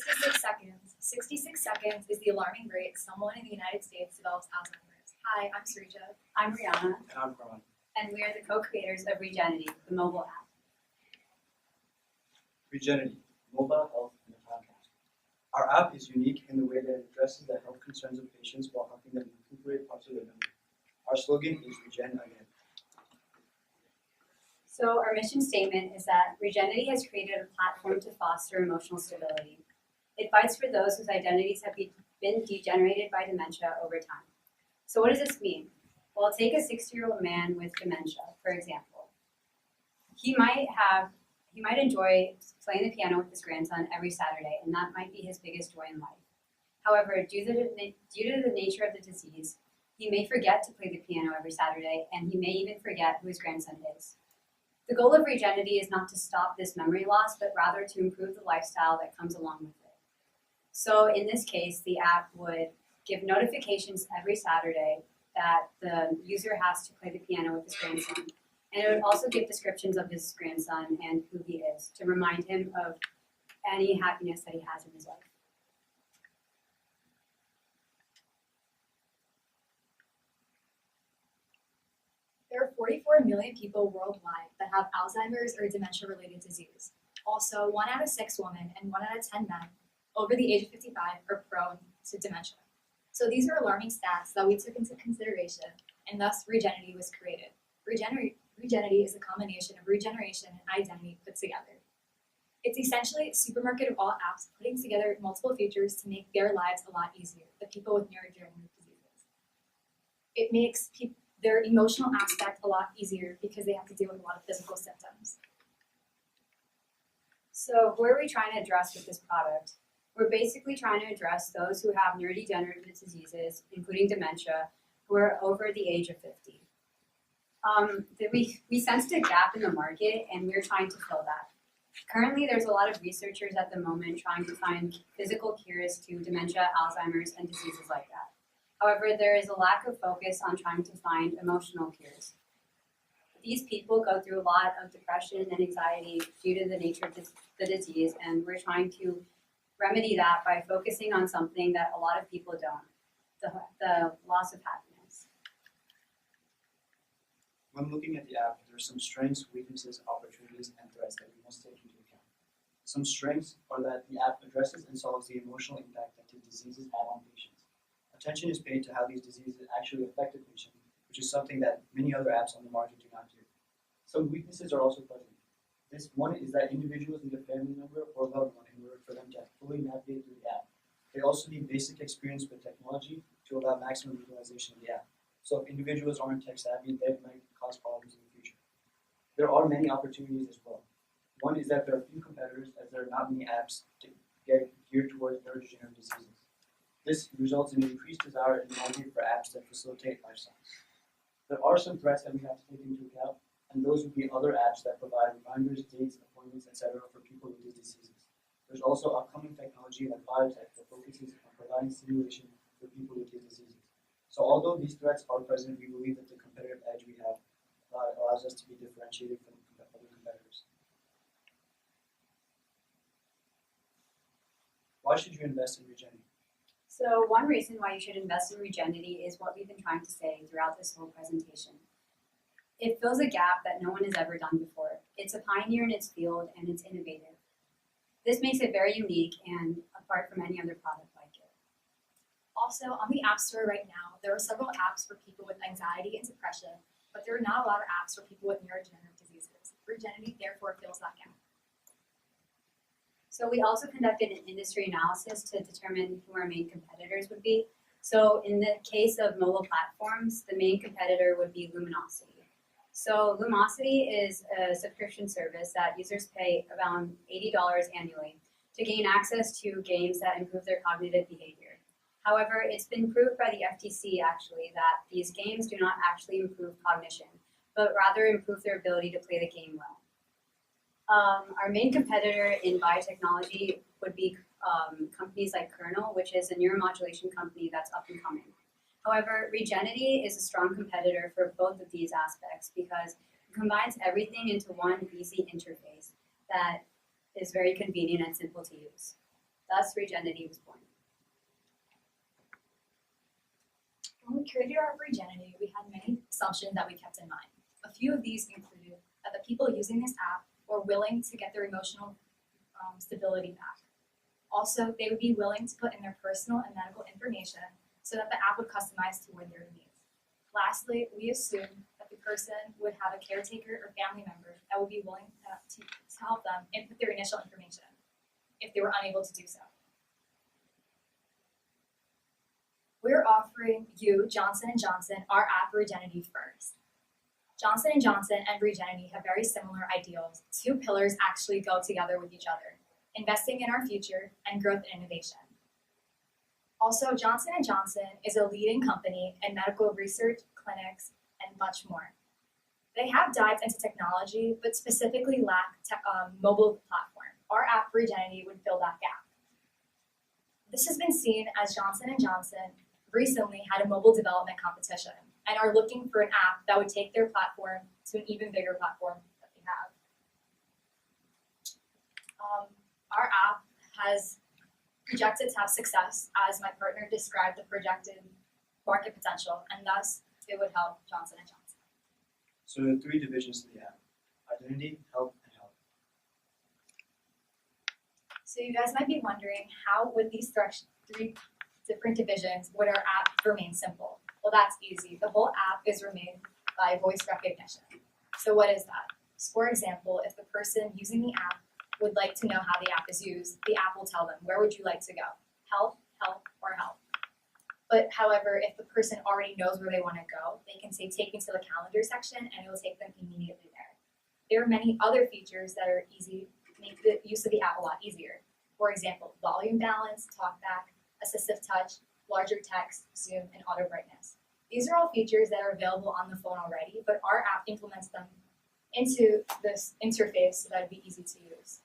66 seconds. 66 seconds is the alarming rate someone in the United States develops Alzheimer's. Hi, I'm Srija. I'm Rihanna, And I'm Ron. and we are the co-creators of Regenity, the mobile app. Regenity, mobile health in a podcast. Our app is unique in the way that it addresses the health concerns of patients while helping them recuperate parts of their memory. Our slogan is Regen Again. So our mission statement is that Regenity has created a platform to foster emotional stability. It fights for those whose identities have been degenerated by dementia over time. So what does this mean? Well, take a 60-year-old man with dementia, for example. He might enjoy playing the piano with his grandson every Saturday, and that might be his biggest joy in life. However, due to the nature of the disease, he may forget to play the piano every Saturday, and he may even forget who his grandson is. The goal of Regenity is not to stop this memory loss, but rather to improve the lifestyle that comes along with it. So in this case, the app would give notifications every Saturday that the user has to play the piano with his grandson. And it would also give descriptions of his grandson and who he is to remind him of any happiness that he has in his life. There are 44 million people worldwide that have Alzheimer's or dementia-related disease. Also, 1 out of 6 women and 1 out of 10 men over the age of 55 are prone to dementia. So these are alarming stats that we took into consideration, and thus Regenity was created. Regenity is a combination of regeneration and identity put together. It's essentially a supermarket of all apps putting together multiple features to make their lives a lot easier, the people with neurodegenerative diseases. It makes their emotional aspect a lot easier because they have to deal with a lot of physical symptoms. So who are we trying to address with this product? We're basically trying to address those who have neurodegenerative diseases, including dementia, who are over the age of 50. We sensed a gap in the market, and we're trying to fill that. Currently, there's a lot of researchers at the moment trying to find physical cures to dementia, Alzheimer's, and diseases like that. However, there is a lack of focus on trying to find emotional cures. These people go through a lot of depression and anxiety due to the nature of the disease, and we're trying to remedy that by focusing on something that a lot of people don't, the loss of happiness. When looking at the app, there are some strengths, weaknesses, opportunities, and threats that we must take into account. Some strengths are that the app addresses and solves the emotional impact that these diseases have on patients. Attention is paid to how these diseases actually affect a patient, which is something that many other apps on the market do not do. Some weaknesses are also present. This one is that individuals need a family member or loved one in order for them to fully navigate through the app. They also need basic experience with technology to allow maximum utilization of the app. So if individuals aren't tech savvy, that might cause problems in the future. There are many opportunities as well. One is that there are few competitors, as there are not many apps to get geared towards neurodegenerative diseases. This results in an increased desire in the market for apps that facilitate lifestyles. There are some threats that we have to take into account, and those would be other apps that provide reminders, dates, appointments, etc. for people with these diseases. There's also upcoming technology like biotech that focuses on providing stimulation for people with these diseases. So although these threats are present, we believe that the competitive edge we have allows us to be differentiated from other competitors. Why should you invest in Regenity? So one reason why you should invest in Regenity is what we've been trying to say throughout this whole presentation. It fills a gap that no one has ever done before. It's a pioneer in its field, and it's innovative. This makes it very unique and apart from any other product like it. Also, on the App Store right now, there are several apps for people with anxiety and depression, but there are not a lot of apps for people with neurodegenerative diseases. Regenity therefore fills that gap. So we also conducted an industry analysis to determine who our main competitors would be. So in the case of mobile platforms, the main competitor would be Luminosity. So Lumosity is a subscription service that users pay around $80 annually to gain access to games that improve their cognitive behavior. However, it's been proved by the FTC actually that these games do not actually improve cognition, but rather improve their ability to play the game well. Our main competitor in biotechnology would be companies like Kernel, which is a neuromodulation company that's up and coming. However, Regenity is a strong competitor for both of these aspects because it combines everything into one easy interface that is very convenient and simple to use. Thus, Regenity was born. When we created our Regenity, we had many assumptions that we kept in mind. A few of these included that the people using this app were willing to get their emotional stability back. Also, they would be willing to put in their personal and medical information so that the app would customize toward their needs. Lastly, we assumed that the person would have a caretaker or family member that would be willing to help them input their initial information if they were unable to do so. We're offering you, Johnson & Johnson, our app Regenity first. Johnson & Johnson and Regenity have very similar ideals. Two pillars actually go together with each other: investing in our future and growth and innovation. Also, Johnson & Johnson is a leading company in medical research, clinics, and much more. They have dived into technology, but specifically lack mobile platform. Our app Regenity would fill that gap. This has been seen as Johnson & Johnson recently had a mobile development competition and are looking for an app that would take their platform to an even bigger platform that they have. Our app has projected to have success, as my partner described the projected market potential, and thus it would help Johnson & Johnson. So there are three divisions to the app: identity, health, and health. So you guys might be wondering, how would these three different divisions would our app remain simple? Well, that's easy. The whole app is made by voice recognition. So what is that? So for example, if the person using the app would like to know how the app is used, the app will tell them, where would you like to go? Health, health, or health. But however, if the person already knows where they want to go, they can say, take me to the calendar section, and it will take them immediately there. There are many other features that are easy, make the use of the app a lot easier. For example, volume balance, talkback, assistive touch, larger text, zoom, and auto brightness. These are all features that are available on the phone already, but our app implements them into this interface so that it'd be easy to use.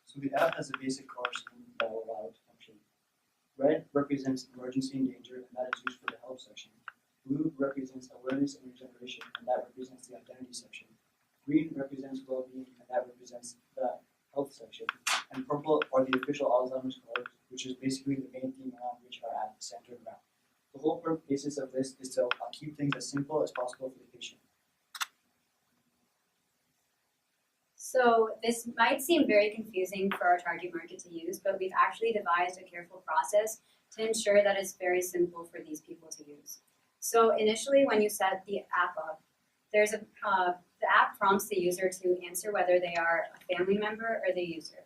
So the app has a basic color scheme that will allow it to function. Red represents emergency and danger, and that is used for the help section. Blue represents awareness and regeneration, and that represents the identity section. Green represents well-being, and that represents the health section. And purple are the official Alzheimer's colors, which is basically the main theme around which our app is centered around. The whole basis of this is to keep things as simple as possible for the patient. So this might seem very confusing for our target market to use, but we've actually devised a careful process to ensure that it's very simple for these people to use. So initially, when you set the app up, there's the app prompts the user to answer whether they are a family member or the user.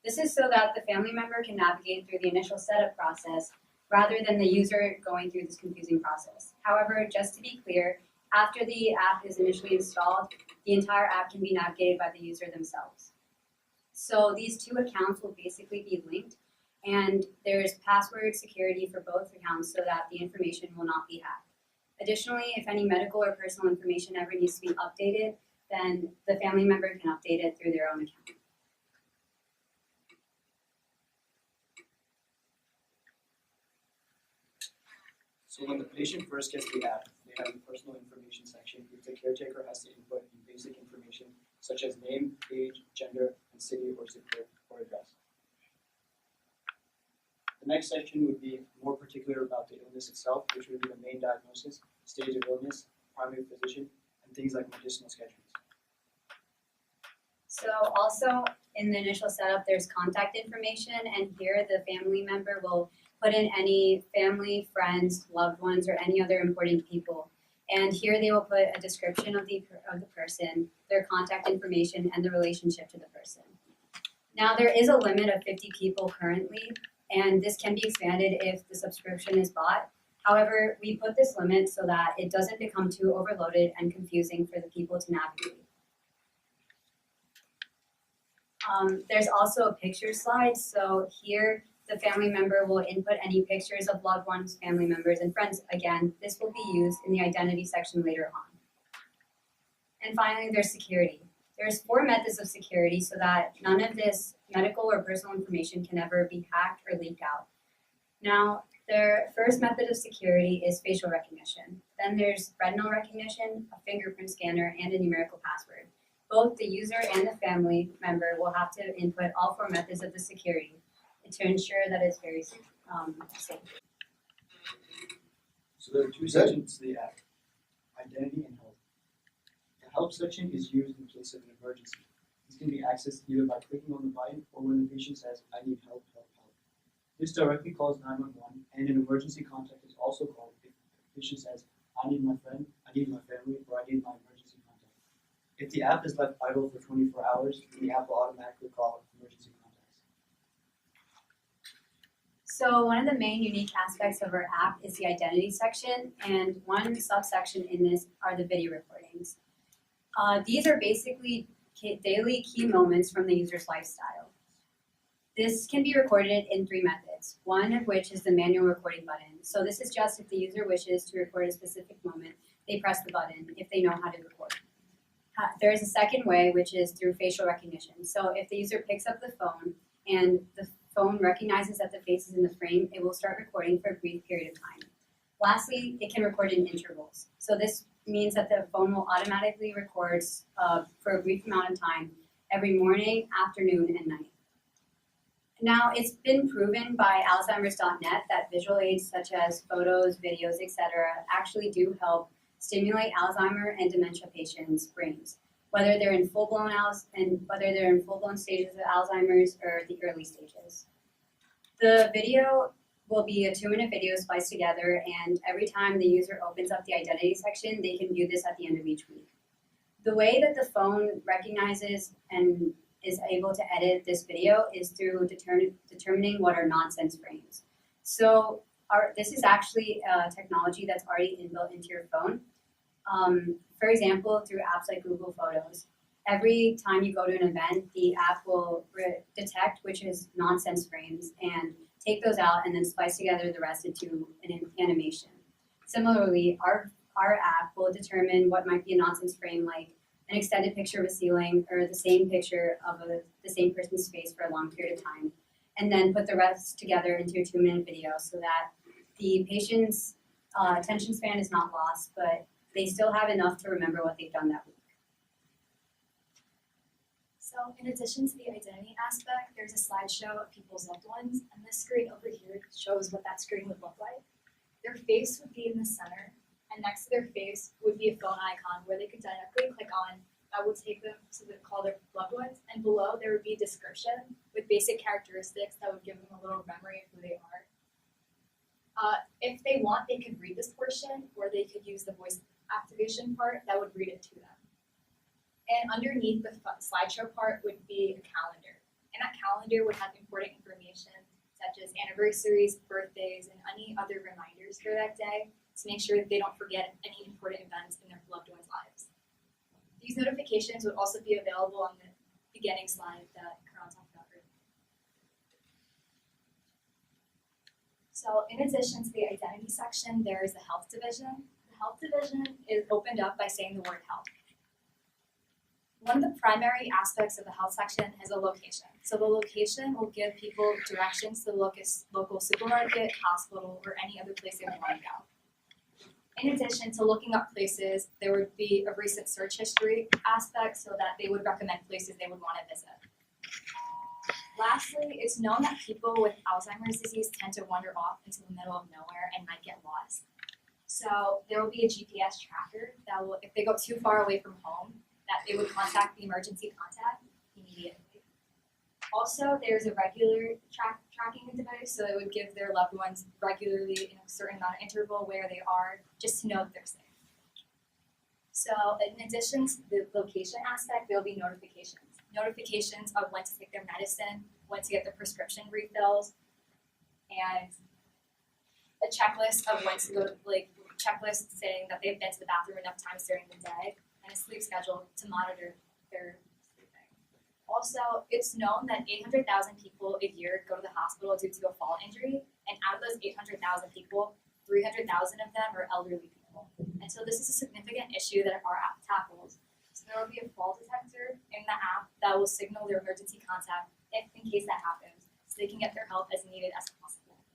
This is so that the family member can navigate through the initial setup process rather than the user going through this confusing process. However, just to be clear, after the app is initially installed, the entire app can be navigated by the user themselves. So these two accounts will basically be linked, and there's password security for both accounts so that the information will not be hacked. Additionally, if any medical or personal information ever needs to be updated, then the family member can update it through their own account. So when the patient first gets the app, they have the personal information section, which the caretaker has to input in basic information such as name, age, gender, and city or zip code or address. The next section would be more particular about the illness itself, which would be the main diagnosis, stage of illness, primary physician, and things like medicinal schedules. So also in the initial setup, there's contact information, and here the family member will put in any family, friends, loved ones, or any other important people. And here they will put a description of the person, their contact information, and the relationship to the person. Now there is a limit of 50 people currently, and this can be expanded if the subscription is bought. However, we put this limit so that it doesn't become too overloaded and confusing for the people to navigate. There's also a picture slide, so here the family member will input any pictures of loved ones, family members, and friends. Again, this will be used in the identity section later on. And finally, there's security. There's 4 methods of security so that none of this medical or personal information can ever be hacked or leaked out. Now, their first method of security is facial recognition. Then there's retinal recognition, a fingerprint scanner, and a numerical password. Both the user and the family member will have to input all four methods of the security to ensure that it's very safe. So there are two sections to the app, identity and help. The help section is used in case of an emergency. This can be accessed either by clicking on the button or when the patient says, I need help, help, help. This directly calls 911, and an emergency contact is also called if the patient says, I need my friend, I need my family, or I need my emergency contact. If the app is left idle for 24 hours, the app will automatically call emergency contacts. So one of the main unique aspects of our app is the identity section, and one subsection in this are the video recordings. These are basically daily key moments from the user's lifestyle. This can be recorded in three methods, one of which is the manual recording button. So this is just if the user wishes to record a specific moment, they press the button if they know how to record. There is a second way, which is through facial recognition. So if the user picks up the phone and the phone recognizes that the face is in the frame, it will start recording for a brief period of time. Lastly, it can record in intervals. So this means that the phone will automatically record for a brief amount of time every morning, afternoon, and night. Now, it's been proven by Alzheimer's.net that visual aids such as photos, videos, etc. actually do help stimulate Alzheimer and dementia patients' brains, whether they're in full-blown stages of Alzheimer's or the early stages. The video will be a 2-minute video spliced together, and every time the user opens up the identity section, they can view this at the end of each week. The way that the phone recognizes and is able to edit this video is through determining what are nonsense frames. So this is actually a technology that's already inbuilt into your phone. For example, through apps like Google Photos. Every time you go to an event, the app will detect which is nonsense frames and take those out and then splice together the rest into an animation. Similarly, our app will determine what might be a nonsense frame, like an extended picture of a ceiling or the same picture of the same person's face for a long period of time, and then put the rest together into a 2-minute video so that the patient's attention span is not lost, but they still have enough to remember what they've done that week. So in addition to the identity aspect, there's a slideshow of people's loved ones, and this screen over here shows what that screen would look like. Their face would be in the center, and next to their face would be a phone icon where they could directly click on that would take them to call their loved ones, and below there would be a description with basic characteristics that would give them a little memory of who they are. If they want, they could read this portion, or they could use the voice activation part that would read it to them. And underneath the slideshow part would be a calendar. And that calendar would have important information such as anniversaries, birthdays, and any other reminders for that day to make sure that they don't forget any important events in their loved ones' lives. These notifications would also be available on the beginning slide that Karan talked about earlier. So in addition to the identity section, there is the health division. The health division is opened up by saying the word health. One of the primary aspects of the health section is a location. So the location will give people directions to the local supermarket, hospital, or any other place they want to go. In addition to looking up places, there would be a recent search history aspect so that they would recommend places they would want to visit. Lastly, it's known that people with Alzheimer's disease tend to wander off into the middle of nowhere and might get lost. So there will be a GPS tracker that will, if they go too far away from home, that they would contact the emergency contact immediately. Also, there's a regular tracking device, so it would give their loved ones regularly in a certain amount of interval where they are, just to know that they're safe. So in addition to the location aspect, there will be notifications. Notifications of when to take their medicine, when to get their prescription refills, and a checklist of when to go, like checklist saying that they've been to the bathroom enough times during the day, and a sleep schedule to monitor their sleeping. Also, it's known that 800,000 people a year go to the hospital due to a fall injury, and out of those 800,000 people, 300,000 of them are elderly people. And so this is a significant issue that our app tackles. So there will be a fall detector in the app that will signal their emergency contact if in case that happens, so they can get their help as needed as possible.